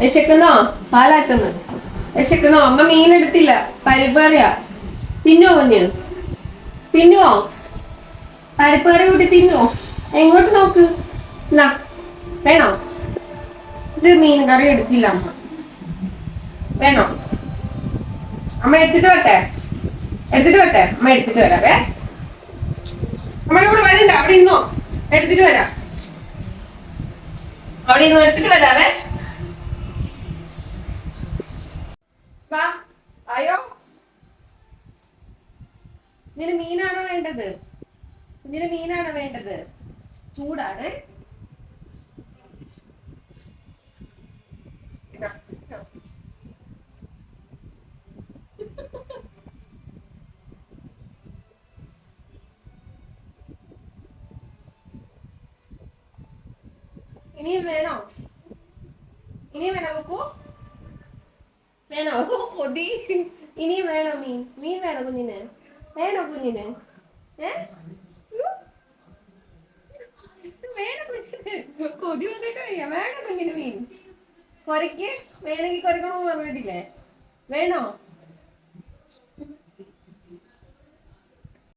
വിശക്കുന്നോ? പാലാക്കുന്നു. വിശക്കുന്നോ? അമ്മ മീൻ എടുത്തില്ല, പരിപ്പ് കറിയാ. തിന്നോ കുഞ്ഞ്? തിന്നുവോ? പരിപ്പ് കറി കൂട്ടി തിന്നുവോ? എങ്ങോട്ട് നോക്ക്. എന്നാ വേണോ? ഇത് മീൻ കറി എടുത്തില്ല അമ്മ. വേണോ? അമ്മ എടുത്തിട്ട് വട്ടെ, എടുത്തിട്ട് വട്ടെ. അമ്മ എടുത്തിട്ട് വരാവേ. നമ്മുടെ കൂടെ വരണ്ട, അവിടെ ഇരുന്നോ. എടുത്തിട്ട് വരാം. അവിടെ ഇരുന്നോ, എടുത്തിട്ട് വരാവേ. വാ. അയ്യോ, കുഞ്ഞിന് മീനാണോ വേണ്ടത്? കുഞ്ഞിന് മീനാണോ വേണ്ടത്? ചൂടാണ്. ഇനിയും വേണോ? ഇനിയും വേണോ കുക്കു? വേണോ കൊതി? ഇനിയും വേണോ മീൻ? മീൻ വേണോ കുഞ്ഞിന്? വേണോ കുഞ്ഞിന്? ഏ വേണോ കുഞ്ഞിന്? കൊതി വന്നിട്ട് വയ്യ. വേണോ കുഞ്ഞിന് മീൻ? കൊരക്ക് വേണമെങ്കിൽ കൊരക്കണമെന്ന് പറഞ്ഞിട്ടില്ലേ? വേണോ?